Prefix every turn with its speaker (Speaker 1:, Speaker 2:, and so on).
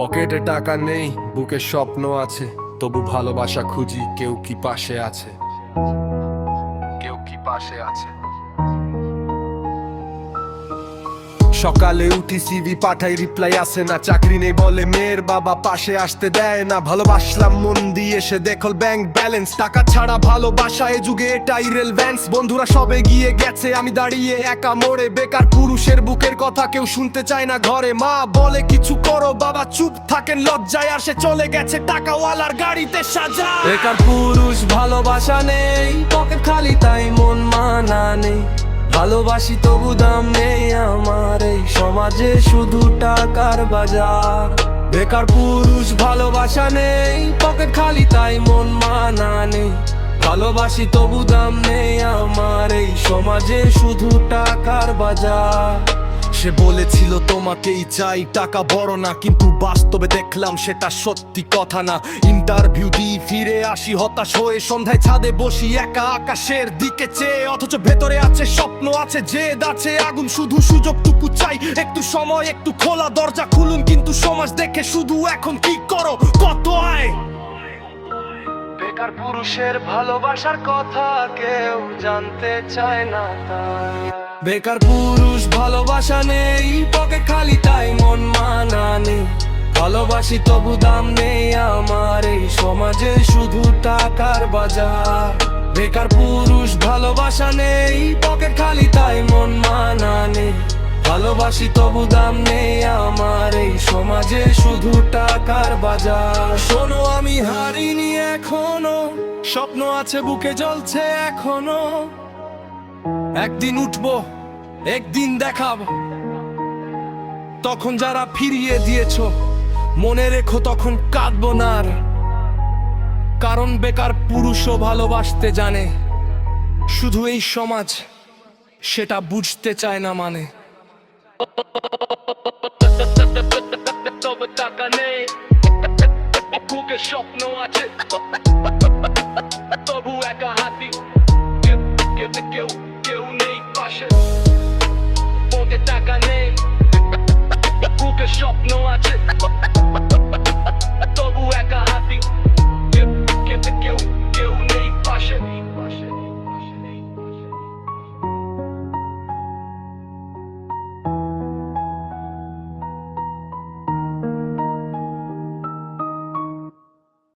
Speaker 1: পকেটে টাকা নেই, বুকে স্বপ্ন আছে, তবু ভালোবাসা খুঁজি। কেউ কি পাশে আছে? কেউ কি পাশে আছে? সকালে উঠি, সিভি পাঠাই, রিপ্লাই আসে না। চাকরি নেই বলে মেয়ের বাবা পাশে আসতে দেয় না। ভালোবাসলাম মন দিয়ে, সে দেখল ব্যাংক ব্যালেন্স। টাকা ছাড়া ভালোবাসা এ যুগে এটা ইরেলভ্যান্স। বন্ধুরা সবে গিয়ে গেছে, আমি দাঁড়িয়ে একা মোড়ে। বেকার পুরুষের বুকের কথা কেউ শুনতে চায় না ঘরে। মা বলে কিছু করো, বাবা চুপ থাকেন লজ্জায়। আর সে চলে গেছে টাকাওয়ালার গাড়িতে সাজা।
Speaker 2: বেকার পুরুষ, ভালোবাসা নেই, পকেট খালি তাই মন মানা নেই। ভালোবাসি তবু দাম নেই আমার এই সমাজে, শুধু টাকার বাজার। বেকার পুরুষ, ভালোবাসা নেই, পকেট খালি তাই মন মানা নেই। ভালোবাসি তবু দাম নেই আমার এই সমাজে, শুধু টাকার বাজার।
Speaker 1: সে বলেছিল তোমাকেই চাই, টাকা বড় না, কিন্তু বাস্তবে দেখলাম সেটা সত্যি কথা না। ইন্টারভিউ দিয়ে ফিরে আসি হতাশ হয়ে, সন্ধ্যায় ছাদে বসি একা আকাশের দিকে চেয়ে। অথচ ভেতরে আছে স্বপ্ন, আছে জেদ, আছে আগুন, শুধু সুযোগটুকু চাই। একটু সময়, একটু খোলা দরজা খুলুন। কিন্তু সমাজ দেখে শুধু এখন কি করো, কত আয়।
Speaker 2: বেকার পুরুষের ভালোবাসার কথা কেউ জানতে চায় না তাই। বেকার পুরুষ, ভালোবাসা নেই, পকেট খালি তাই মন মানা নেই। ভালোবাসি তবু দাম নেই আমার এই সমাজে, শুধু টাকার বাজার। বেকার পুরুষ, ভালোবাসা নেই, পকেট খালি তাই মন মানা নেই। ভালোবাসি তবু দাম নেই আমার এই সমাজে, শুধু টাকার বাজার। শোনো, আমি হারিনি এখনো, স্বপ্ন আছে বুকে জ্বলছে এখনো। একদিন উঠবো, একদিন দেখাবো, তখন যারা ফিরিয়ে দিয়েছো মনে রেখো, তখন কাঁদবো না আর। কারণ বেকার পুরুষও ভালোবাসতে জানে, শুধু এই সমাজ সেটা বুঝতে চায় না মানে। তবে টাকা নেই, বুকে স্বপ্ন আছে, তবু একা হাতি। কেউ নেই পাশে, বুকে টাকা নেই, বুকে স্বপ্ন আছে।